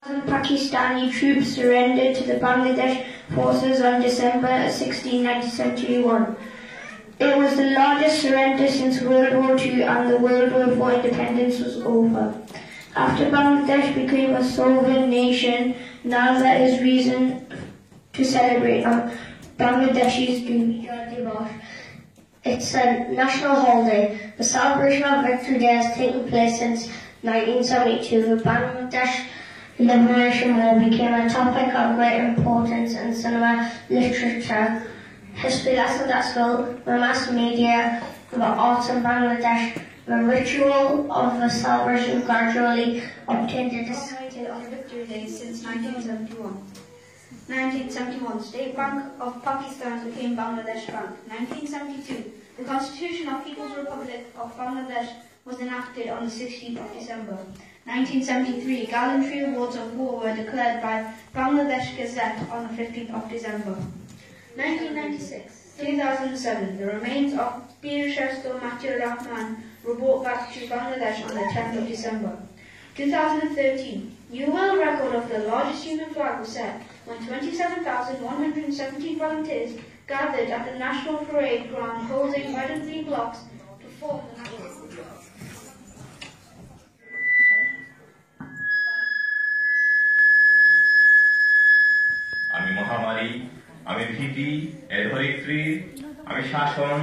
Pakistani troops surrendered to the Bangladesh forces on December 16, 1971. It was the largest surrender since World War II and the World War IV independence was over. After Bangladesh became a sovereign nation, now there is reason to celebrate Bangladeshis Vijay Diwas. It's a national holiday. The celebration of Victory Day has taken place since 1972. The Bangladesh Liberation War became a topic of great importance in cinema, literature, history lessons at school, the mass media, the arts in Bangladesh. The ritual of the celebration gradually obtained a decided on Victory Day since 1971. 1971, State Bank of Pakistan became Bangladesh Bank. 1972, the Constitution of People's Republic of Bangladesh was enacted on the 16th of December. 1973, Gallantry Awards of War were declared by Bangladesh Gazette on the 15th of December. 1996, 2007, the remains of Bir Shahsto Matir Rahman were brought back to Bangladesh on the 10th of December. 2013, new world record of the largest human flag was set when 27,117 volunteers gathered at the National Parade ground holding red and green blocks to form the national flag. আমি মহামারী, আমি ভীতি, এ ধরিত্রী, আমি শাসন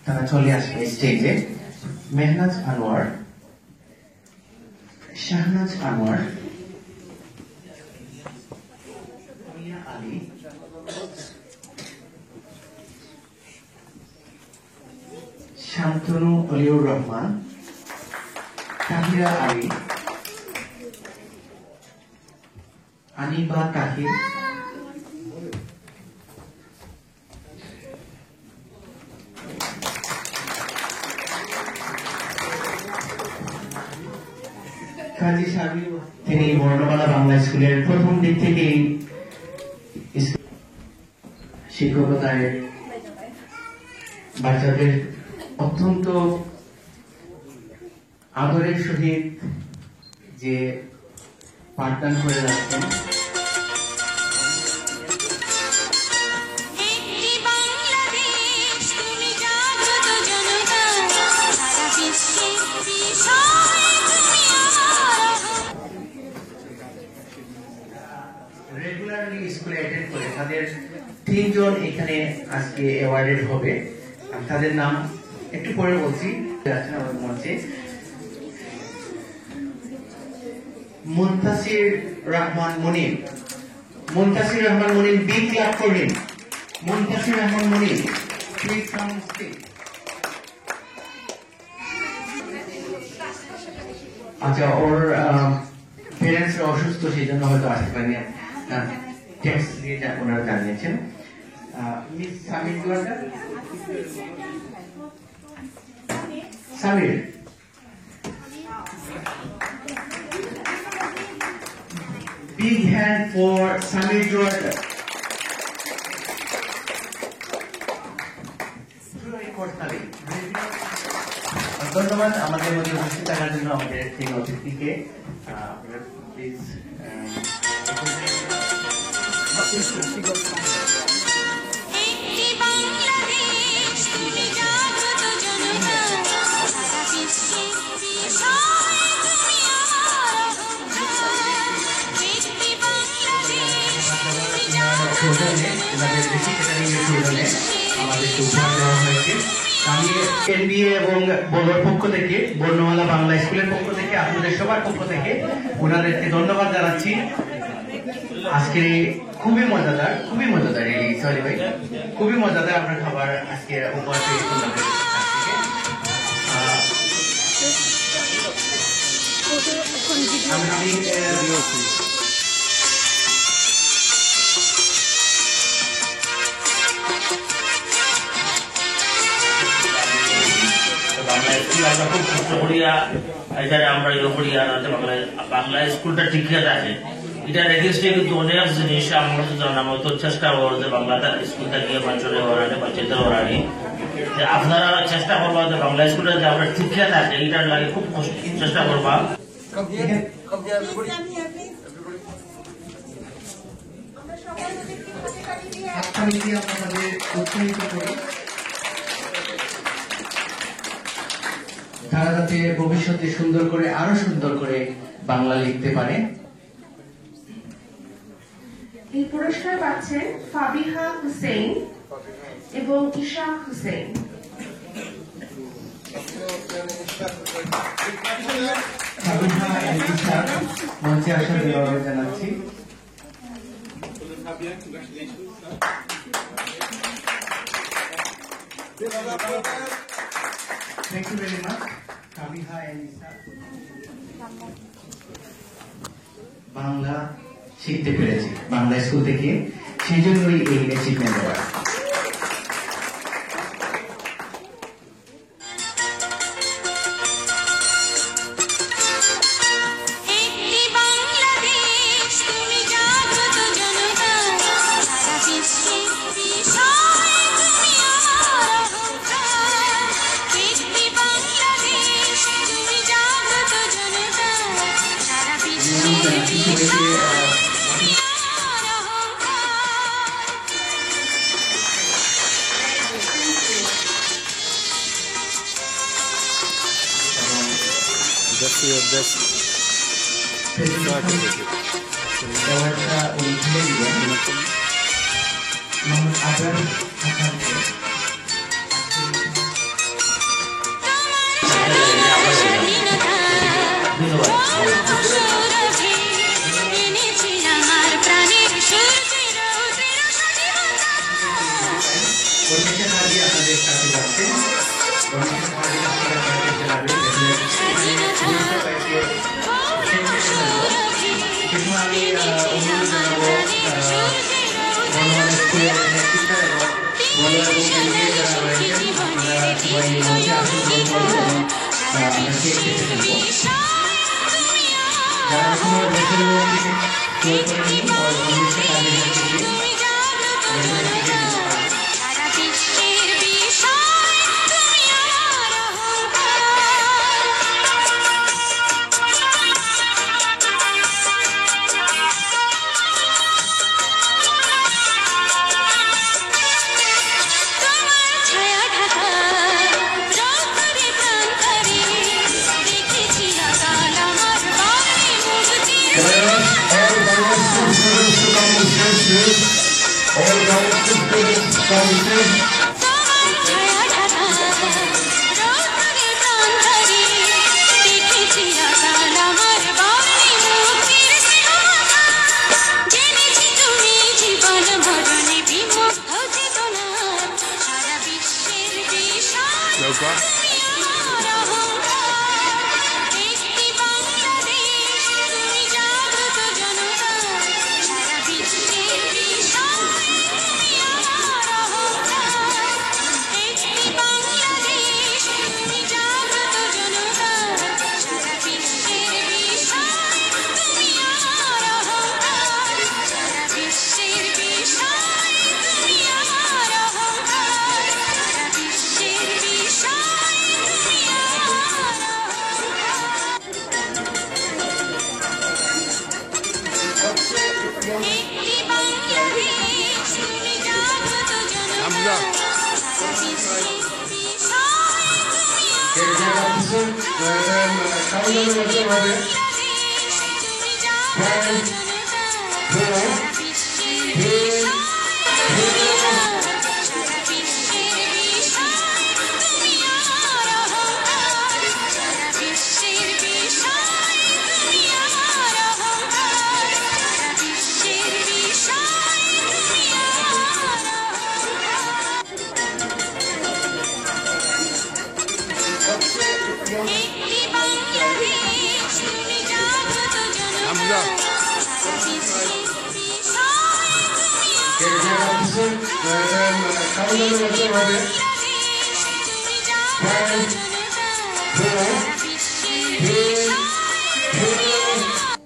তারা চলে আসবে স্টেজে। মেহনাজ আনোয়ার, শাহনাজ আনোয়ার, আলী, শান্তনু অলিউর রহমান, তাহিরা আলী, আনিবা তাহির, কাজী সাবির। তিনি বর্ণমালা বাংলা স্কুলের প্রথম দিক থেকেই শিক্ষকতায় বাচ্চাদের অত্যন্ত আদরের সহিত যে পাঠদান করে যাচ্ছেন। রেগুলারলি স্কুলে অ্যাটেন্ড করে তাদের 3 জন এখানে আজকে অ্যাওয়ার্ডেড হবে। আমি তাদের নাম একটু পরে বলছি। মঞ্চে মুনতাসির রহমান মনির, মুনতাসির রহমান মনির বিগ ক্লাব করবেন। মুনতাসির রহমান মনির, প্লিজ কাম স্টেজ। আচ্ছা, ওর প্যারেন্টস অসুস্থ, সেই জন্য হয়তো আসতে পারেনি। টেক্সট দিয়ে ওনারা জানিয়েছেন। Miss Samir Joardar, Samir, big hand for Samir Jordan. ধন্যবাদ আমাদের মধ্যে উপস্থিত থাকার জন্য আমাদের তিন অতিথিকে। প্লিজ আমাদেরকে উপহার দেওয়া হয়েছে। আমি এনবিএ এবং বলোর পক্ষ থেকে, বর্ণমালা বাংলা স্কুলের পক্ষ থেকে, আপনাদের সবার পক্ষ থেকে ওনাদেরকে ধন্যবাদ জানাচ্ছি। আজকে খুবই মজাদার এই সরি ভাই, খুবই মজাদার আপনার খাবার আজকে উপহার পেয়েছি ওনাদের কাছ থেকে। আমরা খুব কষ্ট করিয়া এখানে আমরা ইয়ে করিয়া বাংলা স্কুলটা ঠিক আছে। এটা রেডিওসে কিন্তু অনেক জিনিস আমরা জানার মতো চেষ্টা করবো যে বাংলাটা স্কুল থেকে বাচ্চারা ওরানি বাচ্চাদের ওরানি আপনারা চেষ্টা করবা যে বাংলা স্কুলে যে আমরা শিক্ষা থাকে এটার লাগে খুব চেষ্টা করবা। তারা যাতে ভবিষ্যতে সুন্দর করে আরো সুন্দর করে বাংলা লিখতে পারে। এই পুরস্কার পাচ্ছেন ফাবিহা হুসেইন এবং ইশাক হুসেইন। ফাবিহা এবং ইশাক মঞ্চে আসার অনুরোধ জানাচ্ছি। Thank you very much, Fabiha and Ishaq. Bangla শিখতে পেরেছি বাংলা স্কুল থেকে, সেই জন্যই এই অ্যাচিভমেন্ট দেওয়া। That's your best certificate. Awardটা উনি তুলে দিবেন মোহাম্মদ আবরার হাসানকে। পরিবেশের হাজি আপনাদের সাথে যাচ্ছেন। পরিবেশের হাজি আপনারা কাছে যাবেন। আমি অনুরোধ জানাবো বর্ণমালা স্কুলের টিচার এবং বড় এবং এনজিও যারা রয়েছেন আপনারা সবাই মঞ্চে আসন গ্রহণ করুন এবং আমরা কেক কেটে ফেলবো। যারা এখনো দেশের মধ্যে তৈরি করেনি পরিবেশের কাজে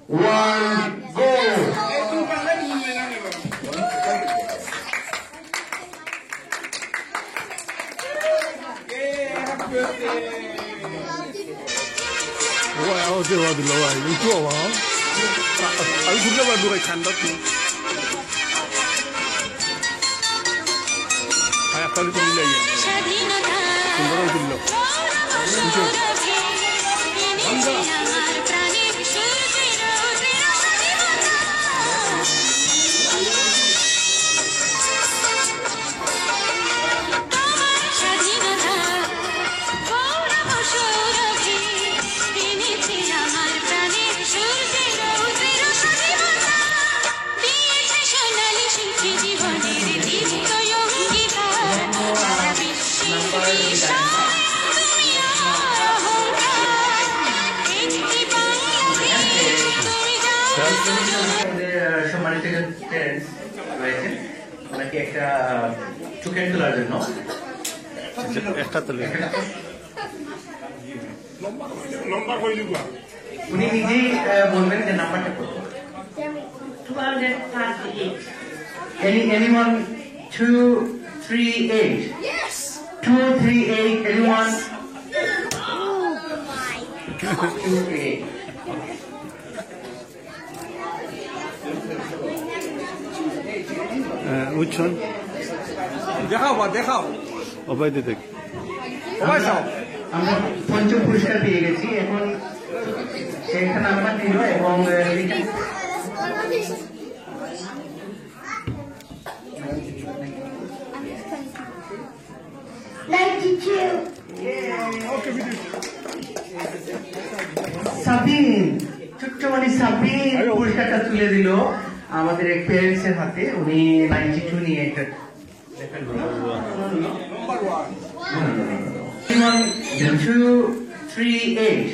One, go! দিল ভাই একটু অভাব আমি ঘুরতে পারবো ভাই ঠান্ডা তো একটা তুমি যাই সুন্দর তুলল সম্মানিত প্যারেন্টস রয়েছেন ওনাকে একটা টোকেন তোলার জন্য একটা তুলে উনি নিজেই বলবেন যে নাম্বারটা কত 238 anyone 238 238 anyone 238 which one দেখাও অভয় দিতে আমরা পঞ্চম পুরস্কার পেয়ে গেছি এখন সে একটা নাম্বার দিল এবং সাবিন ছোট্টমণি সাবিন পুরস্কারটা তুলে দিল আমাদের এক প্যারেন্টস এর হাতে উনি 92 নিয়ে একটা Anyone 238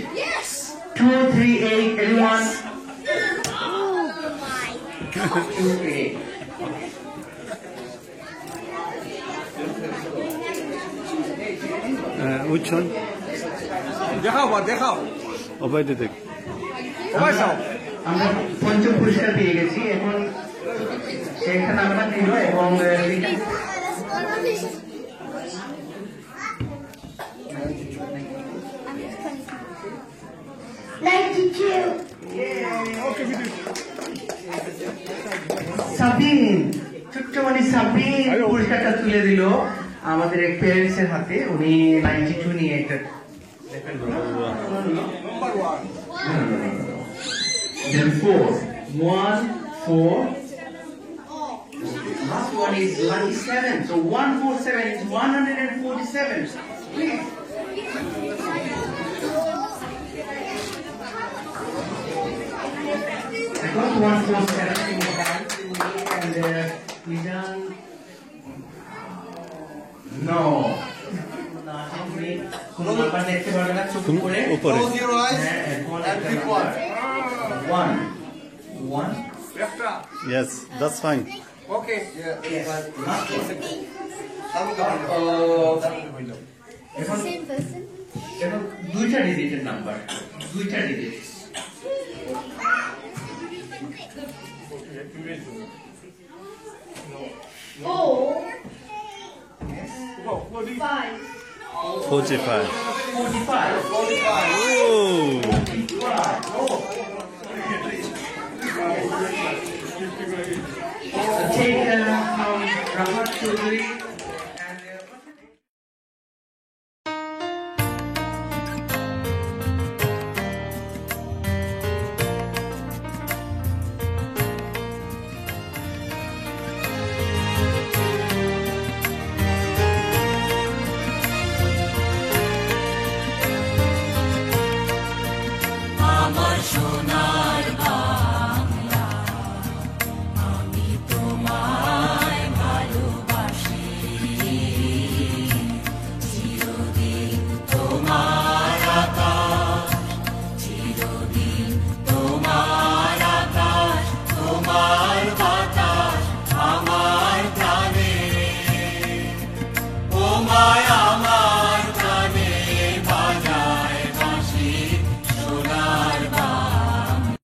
238 anyone 238 which one দেখাও অভয় দিতে আমরা পঞ্চম পুরস্কার পেয়ে গেছি এখন সে একটা নাম্বার দিল এবং সাবিন ছোট্টমণি সাবিন পুরস্কারটা তুলে দিল আমাদের এক প্যারেন্টস এর হাতে উনি 92 নিয়ে একটা Then 4 1 4 last one is lucky 7 so 147 is 147 please I got 147 in the hand and we done no কোনো নাম্বার দেখতে পারবে না চুপ করে উপরে one yes that's fine ওকে এখন দুইটা ডিজিটের নাম্বার দুইটা digit Forty-five. 45 Oh. Take from Rahat Chaudhary